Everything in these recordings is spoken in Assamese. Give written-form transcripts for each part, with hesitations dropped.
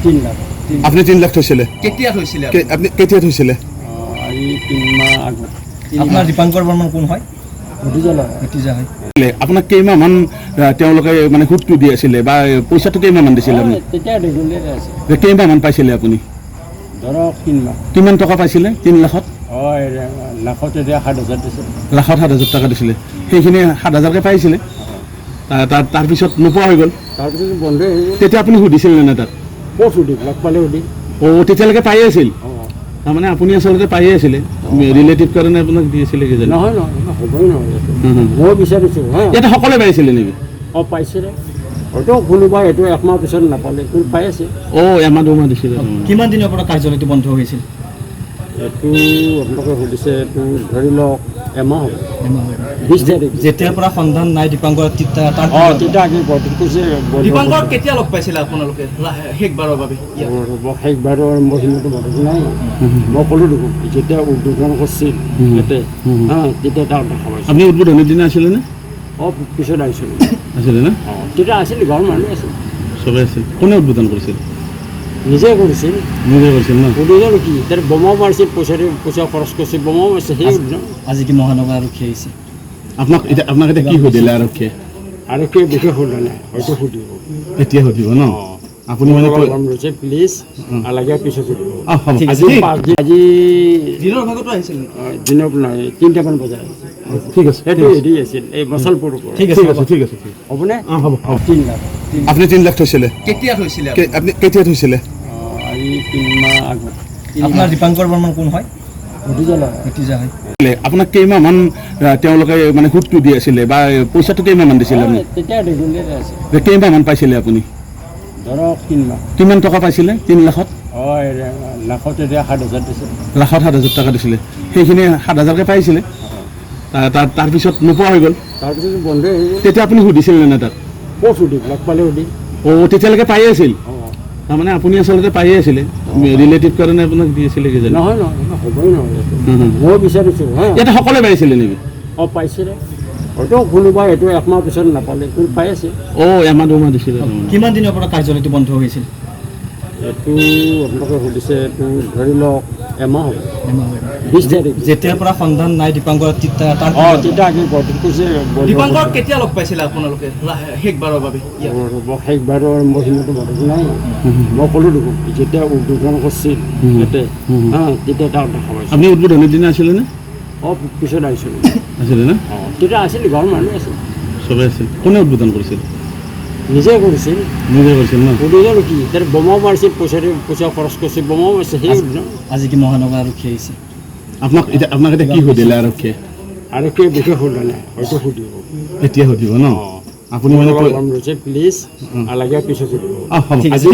3 লাখ। আপনি 3 লাখ থৈছিলে কেতিয়া থৈছিলে আপনি কেতিয়া থৈছিলে আজি 3 মাহ আগত। আপোনাৰ দীপাংকৰ বৰ্মন কোন হয় ভতিজা হয়। আপোনাক কেইমাহ মান তেওঁলোকে মানে সুদটো দি আছিলে বা পইচাটো কেইমাহ মান দিছিলে আপুনি তেতিয়া ৰেগুলাৰ আছে। কেইমাহ মান পাইছিলে আপুনি ধৰক 3 মাহ। কিমান টকা পাইছিলে 3 লাখত লাখত এতিয়া 7,000 দিছে। লাখত 7,000 টকা দিছিলে সেইখিনি 7,000কে পাইছিলে তাৰপিছত নোপোৱা হৈ গ'ল তাৰপিছত বন্ধ হৈ গ'ল। তেতিয়া আপুনি সুধিছিল নে তাত ক'ত সুধিম লগ পালে সুধিম। তেতিয়ালৈকে পায়ে আছিল তাৰমানে আপুনি আচলতে পায়ে আছিলে ৰিলেটিভ কাৰণে আপোনাক দি আছিলে কি জানো নহয় হ'বই নহয় মই বিচাৰিছোঁ হা ইয়াতে সকলোৱে পাইছিলে নেকি পাইছিলে হয়তো কোনোবা এইটো একমাহ পিছত নাপালে কিন্তু পাই আছে। এমাহ 2 মাহ দিছিলে কিমান দিনৰ পৰা কাৰ্যালয়টো বন্ধ হৈছিল এইটো আপোনালোকে সুধিছে এইটো ধৰি লওক এমাহ হ'ব 20 তাৰিখ যেতিয়াৰ পৰা সন্ধান নাই দীপাংকৰ তেতিয়া তেতিয়া আমি বৰ্তমান কৈছে দীপাংকৰ কেতিয়া লগ পাইছিলে আপোনালোকে শেষবাৰৰ বাবে শেষবাৰৰ মই সিমানটো মনত নাই মই ক'লোঁ দেখোন যেতিয়া উদ্বোধন কৰিছিল ইয়াতে তেতিয়া তাক দেখা পাইছোঁ। আপুনি উদ্বোধনৰ দিনা আছিলে নে পিছত আহিছিলোঁ আছিলে না তেতিয়া আছিল ঘৰৰ মানুহ আছিল চবে আছিল কোনে উদ্বোধন কৰিছিল নিজে কৰিছিল ন উদ্বোধন কি তাৰ বোমা মাৰিছিল পইচা খৰচ কৰিছিল বোমা মাৰিছে সেই আজি কি মহানগৰ আৰক্ষী আহিছে আপোনাক এতিয়া কি সুধিলে আৰক্ষীয়ে বিশেষ সোধা নাই হয়তো সুধিব এতিয়া সুধিব ন আপুনি মানে প্লিজ লাগে পিছত সুধিব। আজি দিনৰ ভাগতো আহিছিল দিনৰ নাই 3টামান বজাত ঠিক আছে সেইটো হেৰি আছিল এই মছলপুৰ ঠিক আছে হ'বনে হ'ব 3 লাখ। আপুনি 3 লাখ থৈছিলে কেতিয়া থৈছিলে আপুনি কেতিয়া থৈছিলে আজি 3 মাহ আগত। আপোনাৰ দীপাংকৰ বৰ্মন কোন হয় ভতিজা হয় আপোনাক কেইমাহ মান তেওঁলোকে মানে সুদটো দি আছিলে বা পইচাটো কেইমাহ মান দিছিলে আপুনি তেতিয়া ৰেগুলাৰ আছে। কেইমাহ মান পাইছিলে আপুনি ধৰক 3 মাহ। কিমান টকা পাইছিলে 3 লাখত লাখত এতিয়া 7,000 দিছে। লাখত 7,000 টকা দিছিলে সেইখিনি 7,000কে পাইছিলে তাৰপিছত নোপোৱা হৈ গ'ল তাৰপিছত বন্ধ হৈ গ'ল। তেতিয়া আপুনি সুধিছিল নে তাত ক'ত সুধিম লগ পালে সুধিম। তেতিয়ালৈকে পায়ে আছিল তাৰমানে আপুনি আচলতে পায়ে আছিলে ৰিলেটিভ কাৰণে আপোনাক দি আছিলে কি জানো নহয় হ'বই নহয় মই বিচাৰিছোঁ হা ইয়াতে সকলোৱে পাইছিলে নেকি পাইছিলে হয়তো কোনোবা এইটো একমাহ পিছত নাপালে কিন্তু পাই আছে। এমাহ 2 মাহ দিছিলে কিমান দিনৰ পৰা কাৰ্যালয়টো বন্ধ হৈছিল এইটো আপোনালোকে সুধিছে এইটো ধৰি লওক এমাহ হ'ব 20 তাৰিখ যেতিয়াৰ পৰা সন্ধান নাই দীপাংকৰ তেতিয়া আমি বৰ্তমান কৈছে দীপাংকৰ কেতিয়া লগ পাইছিলে আপোনালোকে শেষবাৰৰ বাবে শেষবাৰৰ মই সিমানটো মনত নাই মই ক'লোঁ দেখোন যেতিয়া উদ্বোধন কৰিছিল ইয়াতে তেতিয়া তাক দেখা পাইছোঁ। আপুনি উদ্বোধনৰ দিনা আছিলে নে পিছত আহিছিলোঁ আছিলে না তেতিয়া আছিল ঘৰৰ মানুহ আছিল চবে আছিল কোনে উদ্বোধন কৰিছিল নিজে কৰিছিল ন উদ্বোধন কি তাৰ বোমা মাৰিছিল পইচা খৰচ কৰিছিল বোমা মাৰিছে সেই আজি কি মহানগৰ আৰক্ষী আহিছে আপোনাক এতিয়া কি সুধিলে আৰক্ষীয়ে বিশেষ সোধা নাই হয়তো সুধিব এতিয়া সুধিব ন আপুনি মানে প্লিজ লাগে পিছত সুধিব। আজি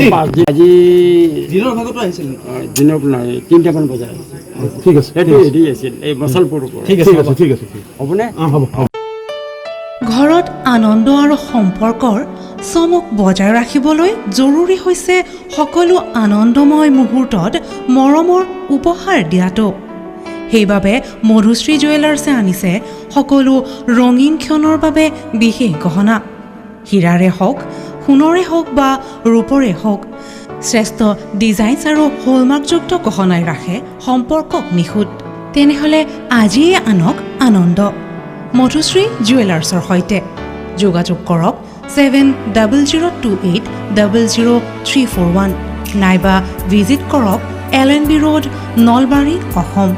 দিনৰ ভাগতো আহিছিল দিনৰ নাই 3টামান বজাত ঠিক আছে সেইটো হেৰি আছিল এই মছলপুৰ ঠিক আছে হ'বনে হ'ব ঘৰত আনন্দ আৰু সম্পৰ্কৰ চমক বজাই ৰাখিবলৈ জৰুৰী হৈছে সকলো আনন্দময় মুহূৰ্তত মৰমৰ উপহাৰ দিয়াটো। সেইবাবে মধুশ্ৰী জুৱেলাৰ্ছে আনিছে সকলো ৰঙীন ক্ষণৰ বাবে বিশেষ গহনা। হীৰাৰে হওক, সোণৰে হওক বা ৰূপৰে হওক, শ্ৰেষ্ঠ ডিজাইনছ আৰু হলমাৰ্কযুক্ত গহনাই ৰাখে সম্পৰ্কক নিখুঁত। তেনেহ'লে আজিয়ে আনক আনন্দ মধুশ্ৰী জুৱেলাৰ্ছৰ সৈতে যোগাযোগ কৰক 7002800341 নাইবা ভিজিট কৰক LNB ৰোড নলবাৰী অসম।